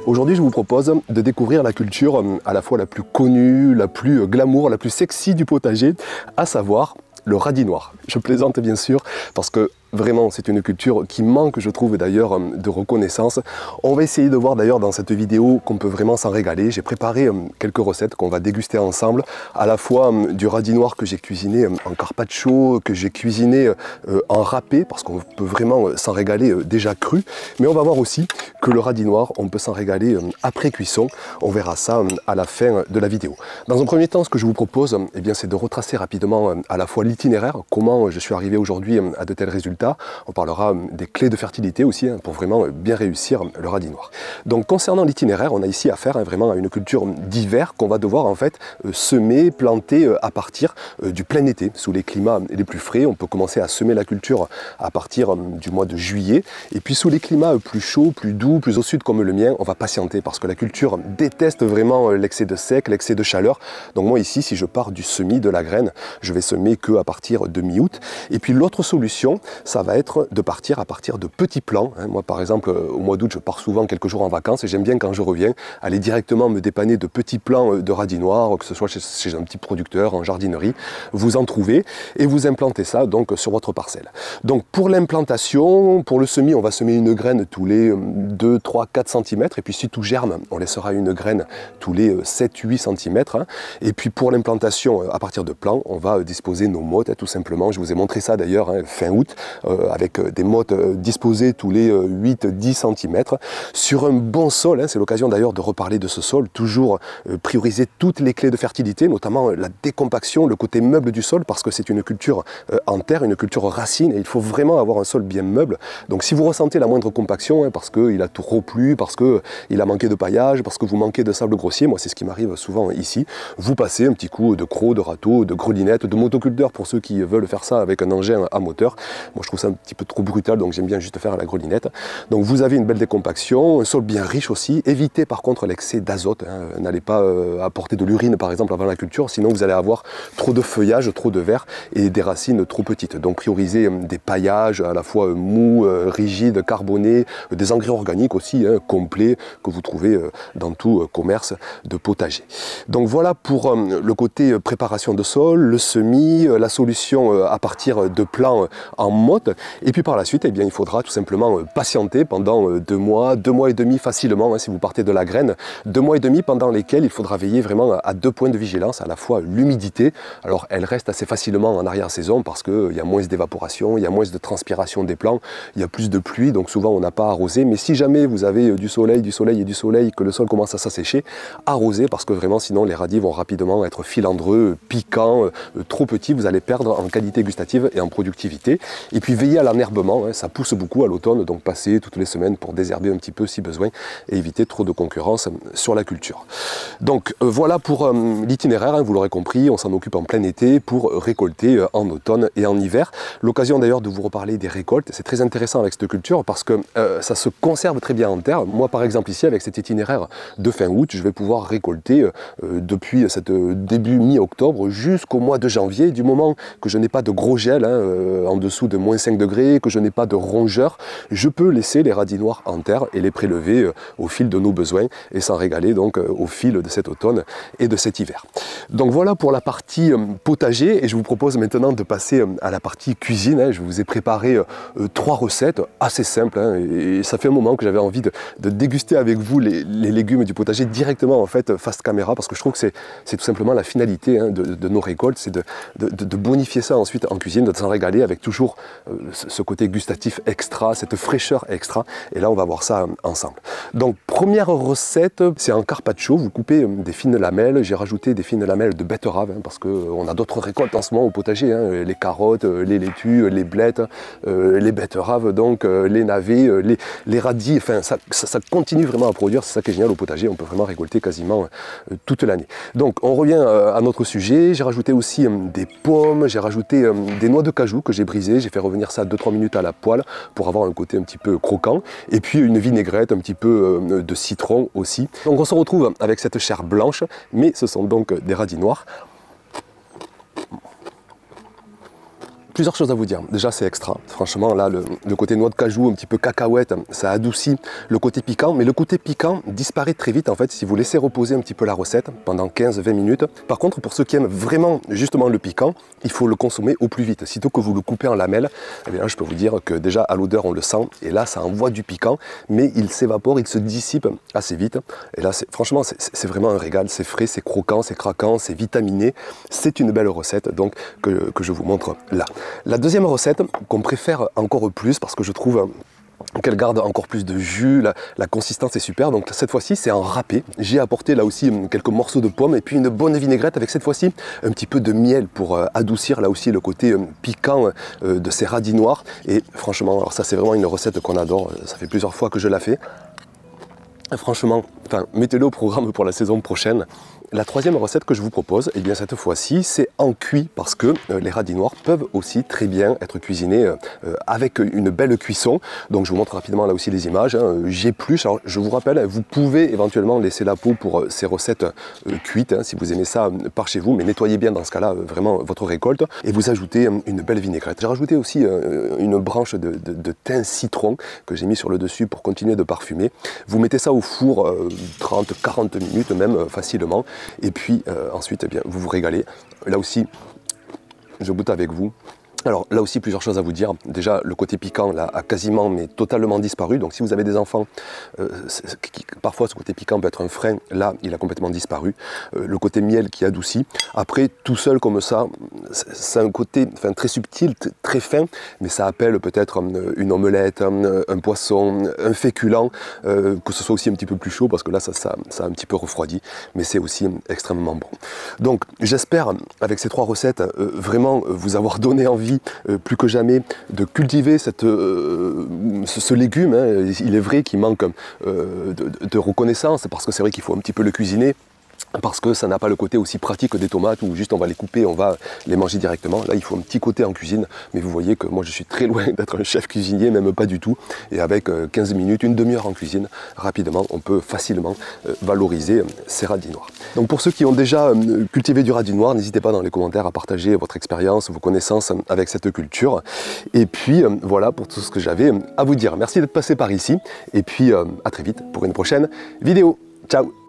Aujourd'hui, je vous propose de découvrir la culture à la fois la plus connue, la plus glamour, la plus sexy du potager, à savoir le radis noir. Je plaisante bien sûr parce que vraiment, c'est une culture qui manque, je trouve d'ailleurs, de reconnaissance. On va essayer de voir d'ailleurs dans cette vidéo qu'on peut vraiment s'en régaler. J'ai préparé quelques recettes qu'on va déguster ensemble, à la fois du radis noir que j'ai cuisiné en carpaccio, que j'ai cuisiné en râpé, parce qu'on peut vraiment s'en régaler déjà cru. Mais on va voir aussi que le radis noir, on peut s'en régaler après cuisson. On verra ça à la fin de la vidéo. Dans un premier temps, ce que je vous propose, eh bien, c'est de retracer rapidement à la fois l'itinéraire, comment je suis arrivé aujourd'hui à de tels résultats. On parlera des clés de fertilité aussi pour vraiment bien réussir le radis noir. Donc concernant l'itinéraire, on a ici affaire vraiment à une culture d'hiver qu'on va devoir en fait semer, planter à partir du plein été, sous les climats les plus frais. On peut commencer à semer la culture à partir du mois de juillet. Et puis sous les climats plus chauds, plus doux, plus au sud comme le mien, on va patienter parce que la culture déteste vraiment l'excès de sec, l'excès de chaleur. Donc moi ici, si je pars du semis de la graine, je vais semer que à partir de mi-août. Et puis l'autre solution, ça va être de partir à partir de petits plants. Moi par exemple, au mois d'août, je pars souvent quelques jours en vacances et j'aime bien quand je reviens aller directement me dépanner de petits plants de radis noir, que ce soit chez un petit producteur, en jardinerie. Vous en trouvez et vous implantez ça donc sur votre parcelle. Donc pour l'implantation, pour le semis, on va semer une graine tous les 2, 3, 4 cm et puis si tout germe, on laissera une graine tous les 7, 8 cm. Et puis pour l'implantation à partir de plants, on va disposer nos mottes tout simplement. Je vous ai montré ça d'ailleurs fin août, avec des mottes disposées tous les 8-10 cm sur un bon sol. C'est l'occasion d'ailleurs de reparler de ce sol, toujours prioriser toutes les clés de fertilité, notamment la décompaction, le côté meuble du sol, parce que c'est une culture en terre, une culture racine, et il faut vraiment avoir un sol bien meuble. Donc si vous ressentez la moindre compaction, parce qu'il a trop plu, parce qu'il a manqué de paillage, parce que vous manquez de sable grossier, moi c'est ce qui m'arrive souvent ici, vous passez un petit coup de croc, de râteau, de grelinette, de motoculteur pour ceux qui veulent faire ça avec un engin à moteur. Moi je trouve ça un petit peu trop brutal, donc j'aime bien juste faire à la grelinette. Donc vous avez une belle décompaction, un sol bien riche aussi. Évitez par contre l'excès d'azote. N'allez pas apporter de l'urine par exemple avant la culture, sinon vous allez avoir trop de feuillage, trop de verre et des racines trop petites. Donc priorisez des paillages à la fois mous, rigides, carbonés, des engrais organiques aussi complets que vous trouvez dans tout commerce de potager. Donc voilà pour le côté préparation de sol, le semis, la solution à partir de plants en motte. Et puis par la suite, eh bien, il faudra tout simplement patienter pendant 2 mois, 2 mois et demi facilement, si vous partez de la graine. 2 mois et demi pendant lesquels il faudra veiller vraiment à 2 points de vigilance, à la fois l'humidité. Alors elle reste assez facilement en arrière-saison parce qu'il y a moins d'évaporation, il y a moins de transpiration des plants, il y a plus de pluie, donc souvent on n'a pas arrosé. Mais si jamais vous avez du soleil, que le sol commence à s'assécher, arrosez parce que vraiment sinon les radis vont rapidement être filandreux, piquants, trop petits, vous allez perdre en qualité gustative et en productivité. Et puis veillez à l'enherbement, ça pousse beaucoup à l'automne, donc passez toutes les semaines pour désherber un petit peu si besoin et éviter trop de concurrence sur la culture. Donc voilà pour l'itinéraire, vous l'aurez compris, on s'en occupe en plein été pour récolter en automne et en hiver. L'occasion d'ailleurs de vous reparler des récoltes, c'est très intéressant avec cette culture parce que ça se conserve très bien en terre. Moi par exemple ici avec cet itinéraire de fin août, je vais pouvoir récolter depuis cette début mi-octobre jusqu'au mois de janvier, du moment que je n'ai pas de gros gel en dessous de moins 5 degrés, que je n'ai pas de rongeurs, je peux laisser les radis noirs en terre et les prélever au fil de nos besoins et s'en régaler donc au fil de cet automne et de cet hiver. Donc voilà pour la partie potager et je vous propose maintenant de passer à la partie cuisine. Je vous ai préparé 3 recettes assez simples et ça fait un moment que j'avais envie de déguster avec vous les légumes du potager directement en fait face caméra parce que je trouve que c'est tout simplement la finalité de nos récoltes, c'est de bonifier ça ensuite en cuisine, de s'en régaler avec toujours ce côté gustatif extra, cette fraîcheur extra. Et là, on va voir ça ensemble. Donc, première recette, c'est en carpaccio. Vous coupez des fines lamelles. J'ai rajouté des fines lamelles de betterave parce qu'on a d'autres récoltes en ce moment au potager. Les carottes, les laitues, les blettes, les betteraves, donc les navets, les radis. Enfin, ça continue vraiment à produire. C'est ça qui est génial au potager. On peut vraiment récolter quasiment toute l'année. Donc, on revient à notre sujet. J'ai rajouté aussi des pommes. J'ai rajouté des noix de cajou que j'ai brisées. J'ai fait revenir ça 2-3 minutes à la poêle pour avoir un côté un petit peu croquant. Et puis une vinaigrette, un petit peu de citron aussi. Donc on se retrouve avec cette chair blanche, mais ce sont donc des radis noirs. Plusieurs choses à vous dire. Déjà, c'est extra. Franchement, là, le côté noix de cajou, un petit peu cacahuète, ça adoucit le côté piquant. Mais le côté piquant disparaît très vite, en fait, si vous laissez reposer un petit peu la recette pendant 15-20 minutes. Par contre, pour ceux qui aiment vraiment, justement, le piquant, il faut le consommer au plus vite. Sitôt que vous le coupez en lamelles, eh bien là, je peux vous dire que déjà, à l'odeur, on le sent. Et là, ça envoie du piquant, mais il s'évapore, il se dissipe assez vite. Et là, franchement, c'est vraiment un régal. C'est frais, c'est croquant, c'est craquant, c'est vitaminé. C'est une belle recette, donc, que je vous montre là. La deuxième recette qu'on préfère encore plus parce que je trouve qu'elle garde encore plus de jus, la consistance est super, donc cette fois-ci c'est en râpé. J'ai apporté là aussi quelques morceaux de pommes et puis une bonne vinaigrette avec cette fois-ci un petit peu de miel pour adoucir là aussi le côté piquant de ces radis noirs. Et franchement, alors ça c'est vraiment une recette qu'on adore, ça fait plusieurs fois que je la fais. Franchement, mettez-le au programme pour la saison prochaine. La troisième recette que je vous propose, eh bien cette fois-ci, c'est en cuit parce que les radis noirs peuvent aussi très bien être cuisinés avec une belle cuisson. Donc je vous montre rapidement là aussi les images. J'épluche. Alors je vous rappelle, vous pouvez éventuellement laisser la peau pour ces recettes cuites, si vous aimez ça par chez vous, mais nettoyez bien dans ce cas-là vraiment votre récolte et vous ajoutez une belle vinaigrette. J'ai rajouté aussi une branche de thym citron que j'ai mis sur le dessus pour continuer de parfumer. Vous mettez ça au four 30-40 minutes même facilement. Et puis ensuite, eh bien, vous vous régalez. Là aussi, je goûte avec vous. Alors là aussi, plusieurs choses à vous dire. Déjà, le côté piquant là, a quasiment mais totalement disparu. Donc si vous avez des enfants, parfois ce côté piquant peut être un frein. Là, il a complètement disparu. Le côté miel qui adoucit. Après, tout seul comme ça, c'est un côté très subtil, très fin, mais ça appelle peut-être une omelette, un poisson, un féculent, que ce soit aussi un petit peu plus chaud, parce que là, ça a un petit peu refroidi, mais c'est aussi extrêmement bon. Donc, j'espère, avec ces trois recettes, vraiment vous avoir donné envie plus que jamais de cultiver ce légume. Hein. Il est vrai qu'il manque de reconnaissance parce que c'est vrai qu'il faut un petit peu le cuisiner. Parce que ça n'a pas le côté aussi pratique des tomates où juste on va les couper, on va les manger directement. Là, il faut un petit côté en cuisine, mais vous voyez que moi je suis très loin d'être un chef cuisinier, même pas du tout. Et avec 15 minutes, une demi-heure en cuisine, rapidement, on peut facilement valoriser ces radis noirs. Donc pour ceux qui ont déjà cultivé du radis noir, n'hésitez pas dans les commentaires à partager votre expérience, vos connaissances avec cette culture. Et puis voilà pour tout ce que j'avais à vous dire. Merci d'être passé par ici, et puis à très vite pour une prochaine vidéo. Ciao!